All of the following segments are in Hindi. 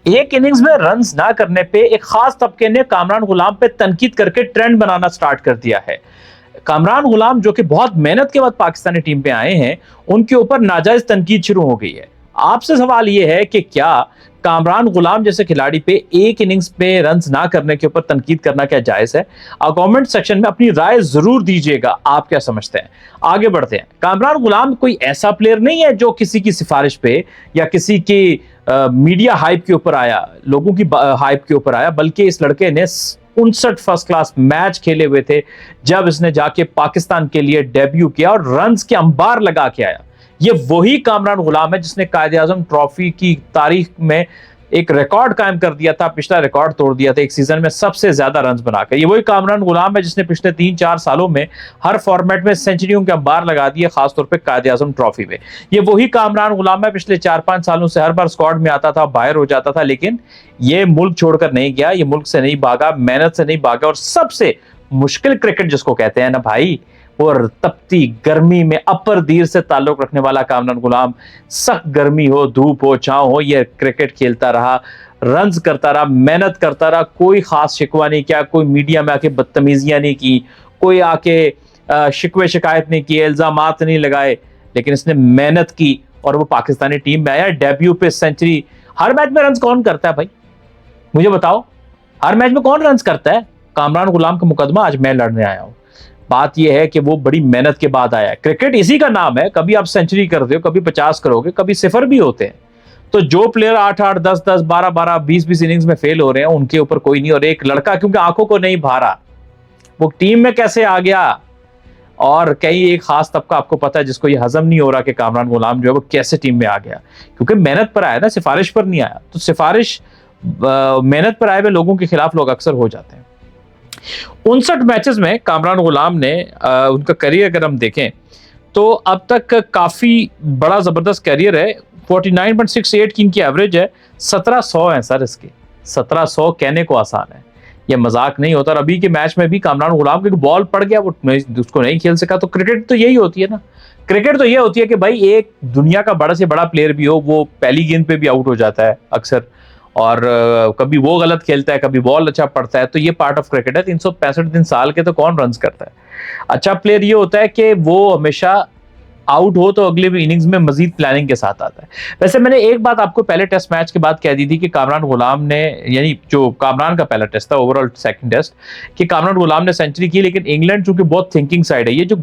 एक इनिंग्स में रन्स ना करने पे एक खास तबके ने कामरान गुलाम पे तनकीद करके ट्रेंड बनाना स्टार्ट कर दिया है। कामरान गुलाम जो कि बहुत मेहनत के बाद पाकिस्तानी टीम पे आए हैं, उनके ऊपर नाजायज तनकीद शुरू हो गई है। आपसे सवाल यह है कि क्या कामरान गुलाम जैसे खिलाड़ी पे एक इनिंग्स पे रन्स ना करने के ऊपर तनकीद करना क्या जायज है? कमेंट सेक्शन में अपनी राय जरूर दीजिएगा, आप क्या समझते हैं। आगे बढ़ते हैं। कामरान गुलाम कोई ऐसा प्लेयर नहीं है जो किसी की सिफारिश पे या किसी की मीडिया हाइप के ऊपर आया, लोगों की हाइप के ऊपर आया, बल्कि इस लड़के ने 59 फर्स्ट क्लास मैच खेले हुए थे जब इसने जाके पाकिस्तान के लिए डेब्यू किया और रन्स के अंबार लगा के आया। ये वही कामरान गुलाम है जिसने कायद-ए-आज़म ट्रॉफी की तारीख में एक रिकॉर्ड कायम कर दिया था, पिछला रिकॉर्ड तोड़ दिया था एक सीजन में सबसे ज्यादा रन्स बनाकर। ये वही कामरान गुलाम है जिसने पिछले 3-4 सालों में हर फॉर्मेट में सेंचुरियों के अंबार लगा दिए, खासतौर पे कायद-ए-आज़म ट्रॉफी में। ये वही कामरान गुलाम है पिछले 4-5 सालों से हर बार स्क्वाड में आता था, बाहर हो जाता था, लेकिन ये मुल्क छोड़कर नहीं गया, ये मुल्क से नहीं भागा, मेहनत से नहीं भागा। और सबसे मुश्किल क्रिकेट जिसको कहते हैं ना भाई, और तपती गर्मी में अपर दीर से ताल्लुक रखने वाला कामरान गुलाम, सख्त गर्मी हो, धूप हो, छांव हो, ये क्रिकेट खेलता रहा, रन्स करता रहा, मेहनत करता रहा, कोई खास शिकवा नहीं किया, कोई मीडिया में आके बदतमीजियां नहीं की, कोई आके शिकवे शिकायत नहीं किए, इल्जामात नहीं लगाए, लेकिन इसने मेहनत की और वो पाकिस्तानी टीम में आया, डेब्यू पे सेंचुरी। हर मैच में रन्स कौन करता है भाई, मुझे बताओ, हर मैच में कौन रन्स करता है? कामरान गुलाम का मुकदमा आज मैं लड़ने आया हूं। बात यह है कि वो बड़ी मेहनत के बाद आया है। क्रिकेट इसी का नाम है, कभी आप सेंचुरी करते हो, कभी 50 करोगे, कभी सिफर भी होते हैं। तो जो प्लेयर 8-8, 10-10, 12-12, 20-20 इनिंग्स में फेल हो रहे हैं, उनके ऊपर कोई नहीं। और एक लड़का क्योंकि आंखों को नहीं भारा, वो टीम में कैसे आ गया, और कई एक खास तबका आपको पता है जिसको ये हजम नहीं हो रहा कि कामरान गुलाम जो है वो कैसे टीम में आ गया, क्योंकि मेहनत पर आया ना, सिफारिश पर नहीं आया। तो सिफारिश मेहनत पर आए हुए लोगों के खिलाफ लोग अक्सर हो जाते हैं। 59 मैचेस में कामरान गुलाम ने उनका करियर अगर हम देखें तो अब तक काफी बड़ा जबरदस्त करियर है। 49.68 की इनकी एवरेज है, 1700 है सर इसके। 1700 कहने को आसान है, ये मजाक नहीं होता। और अभी के मैच में भी कामरान गुलाम की बॉल पड़ गया, वो उसको नहीं खेल सका। तो क्रिकेट तो यही होती है ना, क्रिकेट तो ये होती है कि भाई एक दुनिया का बड़ा से बड़ा प्लेयर भी हो, वो पहली गेंद पे भी आउट हो जाता है अक्सर, और कभी वो गलत खेलता है, कभी बॉल अच्छा पड़ता है। तो ये पार्ट ऑफ क्रिकेट है। 365 दिन साल के तो कौन रन्स करता है? अच्छा प्लेयर ये होता है कि वो हमेशा आउट हो तो अगले इनिंग्स में मजीद प्लानिंग के साथ आता है। वैसे मैंने एक बात आपको पहले टेस्ट मैच के बाद कह दी थी कि कामरान गुलाम ने, यानी जो कामरान का पहला टेस्ट था, ओवरऑल सेकंड टेस्ट, कि कामरान गुलाम ने सेंचुरी की। लेकिन इंग्लैंड चूंकि बहुत थिंकिंग साइड है, ये जो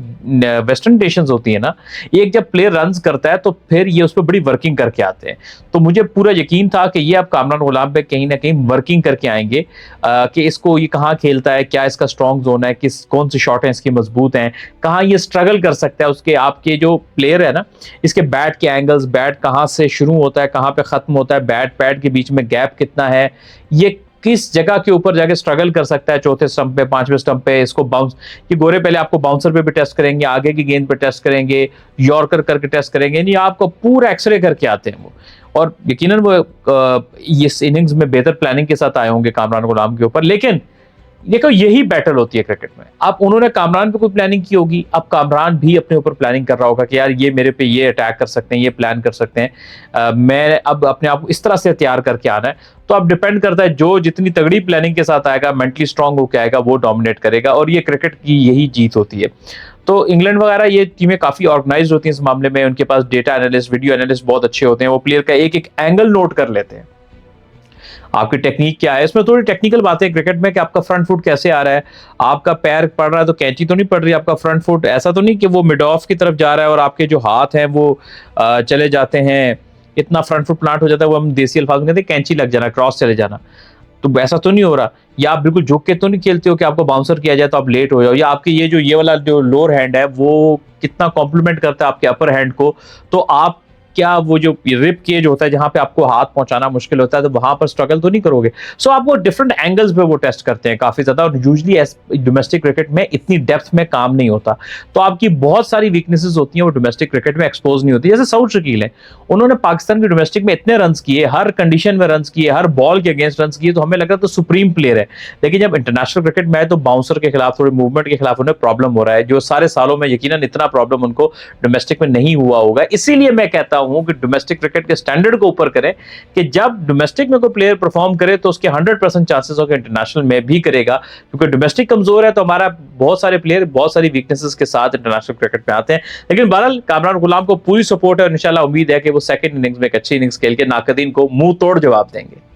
वेस्टर्न नेशंस होती है ना, एक जब प्लेयर रन्स करता है तो फिर ये उस पर बड़ी वर्किंग करके आते हैं। तो मुझे पूरा यकीन था कि ये अब कामरान गुलाम पे कहीं ना कहीं वर्किंग करके आएंगे कि इसको ये कहाँ खेलता है, क्या इसका स्ट्रॉन्ग जोन है, कौन सी शॉट है इसकी मजबूत हैं, कहाँ ये स्ट्रगल कर सकता है। उसके आपके जो प्लेयर है ना, इसके बैट के एंगल्स, बैट कहाँ से शुरू होता है, कहाँ पे खत्म होता है, बैट पैड के बीच में गैप कितना है, ये किस जगह के ऊपर जाके स्ट्रगल कर सकता है, चौथे स्टंप पे, पांचवें स्टंप पे, इसको बाउंस, ये गोरे पहले आपको बाउंसर पे भी टेस्ट करेंगे, आगे की गेंद पे टेस्ट करेंगे, यॉर्कर करके टेस्ट करेंगे, यानी आपको पूरा एक्सरे करके आते हैं वो। और यकीनन वो इस इनिंग्स में बेहतर प्लानिंग के साथ आए होंगे कामरान गुलाम के ऊपर। लेकिन देखो यही बैटल होती है क्रिकेट में। अब उन्होंने कामरान पे कोई प्लानिंग की होगी, अब कामरान भी अपने ऊपर प्लानिंग कर रहा होगा कि यार ये मेरे पे ये अटैक कर सकते हैं, ये प्लान कर सकते हैं, मैं अब अपने आप को इस तरह से तैयार करके आना है। तो अब डिपेंड करता है, जो जितनी तगड़ी प्लानिंग के साथ आएगा, मेंटली स्ट्रांग होकर आएगा, वो डोमिनेट करेगा। और ये क्रिकेट की यही जीत होती है। तो इंग्लैंड वगैरह ये टीमें काफी ऑर्गेनाइज होती हैं इस मामले में, उनके पास डेटा एनालिस्ट, वीडियो एनालिस्ट बहुत अच्छे होते हैं, वो प्लेयर का एक एक एंगल नोट कर लेते हैं, आपकी टेक्निक क्या है। इसमें थोड़ी टेक्निकल बातें क्रिकेट में कि आपका फ्रंट फुट कैसे आ रहा है, आपका पैर पड़ रहा है तो कैंची तो नहीं पड़ रही, आपका फ्रंट फुट ऐसा तो नहीं कि वो मिड ऑफ की तरफ जा रहा है और आपके जो हाथ हैं वो चले जाते हैं, इतना फ्रंट फुट प्लांट हो जाता है, वो हम देसी अल्फाज में कहते हैं कैंची लग जाना, क्रॉस चले जाना। तो ऐसा तो नहीं हो रहा, या आप बिल्कुल झुक के तो नहीं खेलते हो कि आपको बाउंसर किया जाए तो आप लेट हो जाओ, या आपके ये वाला जो लोअर हैंड है वो कितना कॉम्प्लीमेंट करता है आपके अपर हैंड को, तो आप क्या वो जो रिप केज होता है जहां पे आपको हाथ पहुंचाना मुश्किल होता है, तो वहां पर स्ट्रगल तो नहीं करोगे। सो आप वो डिफरेंट एंगल्स पे वो टेस्ट करते हैं काफी ज्यादा, और यूजुअली डोमेस्टिक क्रिकेट में इतनी डेप्थ में काम नहीं होता, तो आपकी बहुत सारी वीकनेसेस होती हैं वो डोमेस्टिक क्रिकेट में एक्सपोज नहीं होती। जैसे सऊद शकील है, उन्होंने पाकिस्तान की डोमेस्टिक में इतने रन किए, हर कंडीशन में रन किए, हर बॉल के अगेंस्ट रन किए, तो हमें लगा तो सुप्रीम प्लेयर है। लेकिन जब इंटरनेशनल क्रिकेट में आए तो बाउंसर के खिलाफ, थोड़े मूवमेंट के खिलाफ उन्हें प्रॉब्लम हो रहा है, जो सारे सालों में यकीनन इतना प्रॉब्लम उनको डोमेस्टिक में नहीं हुआ होगा। इसीलिए मैं कहता हूं कि डोमेस्टिक क्रिकेट के स्टैंडर्ड को ऊपर करें, कि जब डोमेस्टिक में कोई प्लेयर परफॉर्म करे तो उसके 100% चांसेस हो कि इंटरनेशनल में भी करेगा, क्योंकि डोमेस्टिक कमजोर है तो हमारा बहुत सारे प्लेयर बहुत सारी वीकनेसेस के साथ इंटरनेशनल क्रिकेट में आते हैं। लेकिन बहरहाल कामरान गुलाम को पूरी सपोर्ट है और इंशाल्लाह उम्मीद है कि वो सेकंड इनिंग्स में एक अच्छी इनिंग्स खेल के नाकदीन को मुंह तोड़ जवाब देंगे।